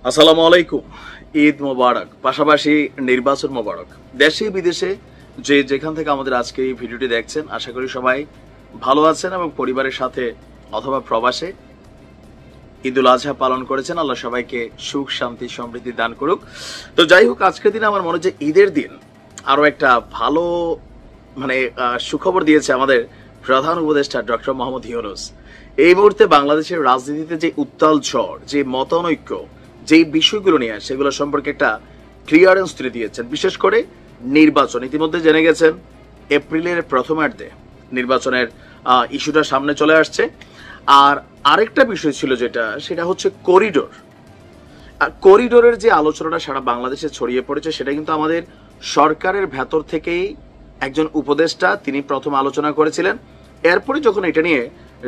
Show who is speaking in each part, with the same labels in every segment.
Speaker 1: আসসালামু আলাইকুম। ঈদ মোবারক, পাশাপাশি নির্বাচন মোবারক। দেশে বিদেশে যে যেখান থেকে আমাদের আজকে এই ভিডিওটি দেখছেন, আশা করি সবাই ভালো আছেন এবং পরিবারের সাথে অথবা প্রবাসে ঈদুল আজহা পালন করেছেন। আল্লাহ সবাইকে সুখ শান্তি সমৃদ্ধি দান করুক। তো যাই হোক, আজকের দিনে আমার মনে হচ্ছে ঈদের দিন আরো একটা ভালো সুখবর দিয়েছে আমাদের প্রধান উপদেষ্টা ডক্টর মোহাম্মদ ইউনূস। এই মুহূর্তে বাংলাদেশের রাজনীতিতে যে উত্তাল ঝড়, যে মতানৈক্য, যেই বিষয়গুলো নিয়ে সেগুলো সম্পর্কে একটা ক্লিয়ারেন্স তুলে দিয়েছেন। বিশেষ করে নির্বাচন, ইতিমধ্যে জেনে গেছেন এপ্রিলের প্রথমার্ধে নির্বাচনের ইস্যুটা সামনে চলে আসছে। আর আরেকটা বিষয় ছিল সেটা হচ্ছে করিডোর। করিডোরের যে আলোচনাটা সারা বাংলাদেশে ছড়িয়ে পড়েছে, সেটা কিন্তু আমাদের সরকারের ভেতর থেকেই একজন উপদেষ্টা তিনি প্রথম আলোচনা করেছিলেন। এরপরে যখন এটা নিয়ে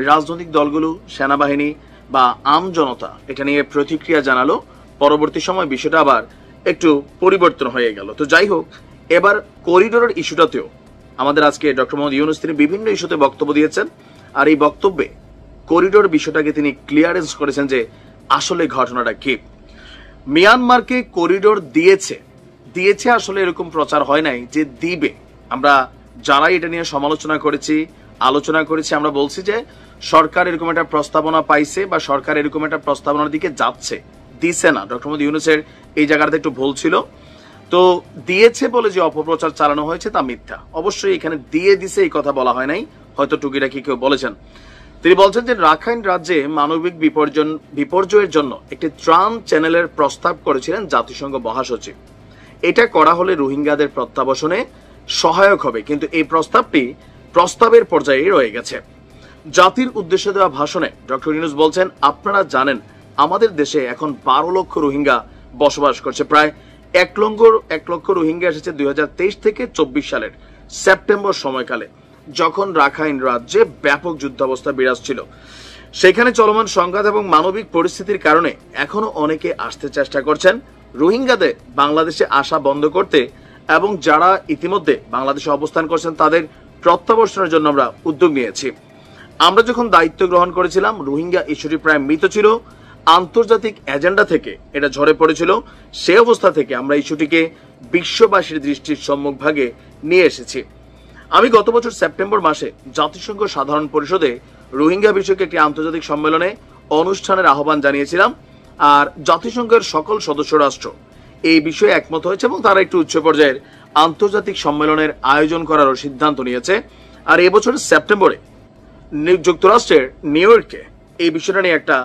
Speaker 1: রাজনৈতিক দলগুলো, সেনাবাহিনী বা আম জনতা এটা নিয়ে প্রতিক্রিয়া জানালো, পরবর্তী সময় বিষয়টা আবার একটু পরিবর্তন হয়ে গেল। তো যাই হোক, এবার করিডোরের ইস্যুটাতেও আমাদের আজকে ডক্টর মোহাম্মদ ইউনূস তিনি বিভিন্ন ইস্যুতে বক্তব্য দিয়েছেন। আর এই বক্তব্যে করিডোর বিষয়টাকে তিনি ক্লিয়ারেন্স করেছেন যে আসলে ঘটনাটা কি। মিয়ানমারকে করিডোর দিয়েছে আসলে এরকম প্রচার হয় নাই যে দিবে। আমরা যারাই এটা নিয়ে আলোচনা করেছি আমরা বলছি যে সরকার এরকম একটা প্রস্তাবনা পাইছে বা সরকার এরকম একটা প্রস্তাবনার দিকে যাচ্ছে, দিছে না। ডক্টর মোহাম্মদ ইউনূসের এই জায়গাটাতে একটু ভুল ছিল। তো দিয়েছে বলে যে অপপ্রচার চালানো হয়েছে তা মিথ্যা। অবশ্যই এখানে দিয়ে দিছে এই কথা বলা হয় নাই, হয়তো টুকিটাকি কেউ বলেছেন। তিনি বলছেন যে রাখাইন রাজ্যে মানবিক বিপর্যয়ের জন্য একটি ত্রাণ চ্যানেলের প্রস্তাব করেছিলেন জাতিসংঘ মহাসচিব। এটা করা হলে রোহিঙ্গাদের প্রত্যাবাসনে সহায়ক হবে, কিন্তু এই প্রস্তাবের পর্যায়ে রয়ে গেছে। জাতির উদ্দেশ্যে দেওয়া ভাষণে ডক্টর ইউনূস বলছেন, আপনারা জানেন আমাদের দেশে এখন 12 লক্ষ রোহিঙ্গা বসবাস করছে। প্রায় 1 লক্ষ রোহিঙ্গা এসেছে 2023 থেকে 24 সালের সেপ্টেম্বর সময়কালে, যখন রাখাইন রাজ্যে ব্যাপক যুদ্ধাবস্থা বিরাজ ছিল। সেখানে চলমান সংঘাত এবং মানবিক পরিস্থিতির কারণে এখনো অনেকে আসতে চেষ্টা করছেন। রোহিঙ্গাদের বাংলাদেশে আসা বন্ধ করতে এবং যারা ইতিমধ্যে বাংলাদেশে অবস্থান করছেন তাদের প্রত্যাবর্তনের জন্য আমরা উদ্যোগ নিয়েছি। আমরা যখন দায়িত্ব গ্রহণ করেছিলাম, রোহিঙ্গা ইস্যুটি প্রায় মৃত ছিল, আন্তর্জাতিক এজেন্ডা থেকে এটা ঝরে পড়েছিল। সে অবস্থা থেকে আমরা ইস্যুটিকে বিশ্ববাসীর দৃষ্টির সম্মুখভাগে নিয়ে এসেছি। আমি গত বছর সেপ্টেম্বর মাসে জাতিসংঘ সাধারণ পরিষদে রোহিঙ্গা বিষয়ক একটি আন্তর্জাতিক সম্মেলনে অনুষ্ঠানের আহ্বান জানিয়েছিলাম। আর জাতিসংঘের সকল সদস্য রাষ্ট্র এই বিষয়ে একমত হয়েছে এবং তারা একটু উচ্চ পর্যায়ের আন্তর্জাতিক সম্মেলনের আয়োজন করারও সিদ্ধান্ত নিয়েছে। আর এবছরের সেপ্টেম্বরে যুক্তরাষ্ট্রের নিউ ইয়র্কে এই বিষয়টা নিয়ে একটা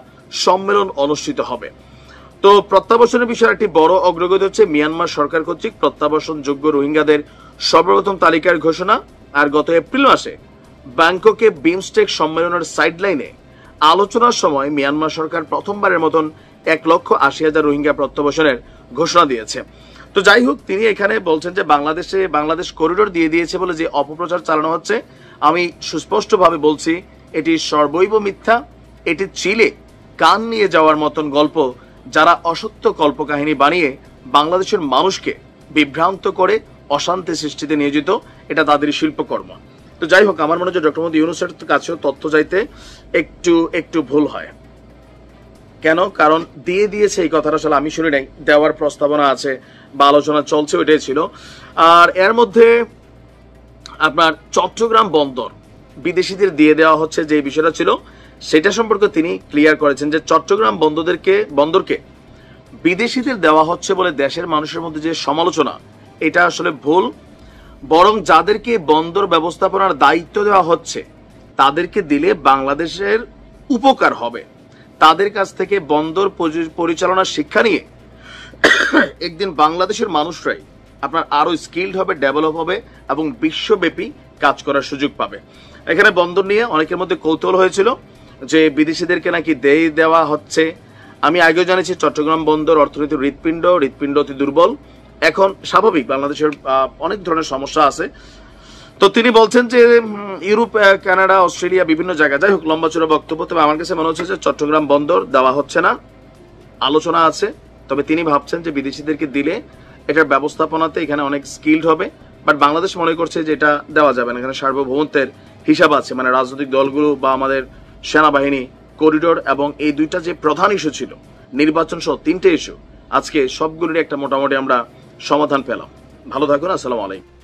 Speaker 1: সম্মেলন অনুষ্ঠিত হবে। তো প্রত্যাবাসনের বিষয়ে একটি বড় অগ্রগতি হচ্ছে মিয়ানমার সরকার কর্তৃক প্রত্যাবাসন যোগ্য রোহিঙ্গাদের সর্বপ্রথম তালিকার ঘোষণা। আর গত এপ্রিল মাসে ব্যাংককে বিমস্টেক সম্মেলনের সাইডলাইনে আলোচনার সময় মিয়ানমার সরকার প্রথমবারের মতন 1,80,000 রোহিঙ্গা প্রত্যাবাসনের ঘোষণা দিয়েছে। তো যাই হোক, তিনি এখানে বলছেন যে বাংলাদেশ করিডোর দিয়ে দিয়েছে বলে যে অপপ্রচার চালানো হচ্ছে, আমি সুস্পষ্টভাবে বলছি এটি সর্বৈব মিথ্যা। এটি চিলে কান নিয়ে যাওয়ার মতন গল্প। যারা অসত্য কল্পকাহিনী বানিয়ে বাংলাদেশের মানুষকে বিভ্রান্ত করে অশান্তি সৃষ্টিতে নিয়োজিত, এটা তাদের শিল্পকর্ম। তো যাই হোক, আমার মনে হয় ডক্টর মোহাম্মদ ইউনূসের কাছেও তথ্য চাইতে একটু ভুল হয়। কেন? কারণ দিয়ে দিয়েছে এই কথাটা আসলে আমি শুনি নাই, দেওয়ার প্রস্তাবনা আছে বা আলোচনা চলছে, ওইটাই ছিল। আর এর মধ্যে আপনার চট্টগ্রাম বন্দর বিদেশিদের দিয়ে দেওয়া হচ্ছে যে বিষয়টা ছিল, সেটা সম্পর্কে তিনি ক্লিয়ার করেছেন যে চট্টগ্রাম বন্দরকে বিদেশিদের দেওয়া হচ্ছে বলে দেশের মানুষের মধ্যে যে সমালোচনা, এটা আসলে ভুল। বরং যাদেরকে বন্দর ব্যবস্থাপনার দায়িত্ব দেওয়া হচ্ছে তাদেরকে দিলে বাংলাদেশের উপকার হবে। তাদের কাছ থেকে বন্দর পরিচালনার শিক্ষা নিয়ে একদিন বাংলাদেশের মানুষরাই আপনার আরো স্কিলড হবে, ডেভেলপ হবে এবং বিশ্বব্যাপী কাজ করার সুযোগ পাবে। এখানে বন্দর নিয়ে অনেকের মধ্যে কৌতূহল হয়েছিল যে বিদেশিদেরকে নাকি দেওয়া হচ্ছে। আমি আগেও জানিয়েছি চট্টগ্রাম বন্দর অর্থনীতির হৃৎপিণ্ড অতি দুর্বল। এখন স্বাভাবিক, বাংলাদেশের অনেক ধরনের সমস্যা আছে। তো তিনি বলছেন যে ইউরোপ, কানাডা, অস্ট্রেলিয়া, বিভিন্ন জায়গায়, যাই হোক লম্বা চূড়া বক্তব্য। তবে আমার কাছে মনে হচ্ছে যে চট্টগ্রাম বন্দর দেওয়া হচ্ছে না, আলোচনা আছে। তবে তিনি ভাবছেন যে বিদেশিদেরকে দিলে এটার ব্যবস্থাপনাতে এখানে অনেক স্কিলড হবে। বাট বাংলাদেশ মনে করছে যে এটা দেওয়া যাবে না, এখানে সার্বভৌমত্বের হিসাব আছে। রাজনৈতিক দলগুলো বা আমাদের সেনাবাহিনী, করিডোর এবং এই দুইটা যে প্রধান ইস্যু ছিল নির্বাচন সহ 3টে ইস্যু, আজকে সবগুলোরই একটা মোটামুটি আমরা সমাধান পেলাম। ভালো থাকুন, আসসালামু আলাইকুম।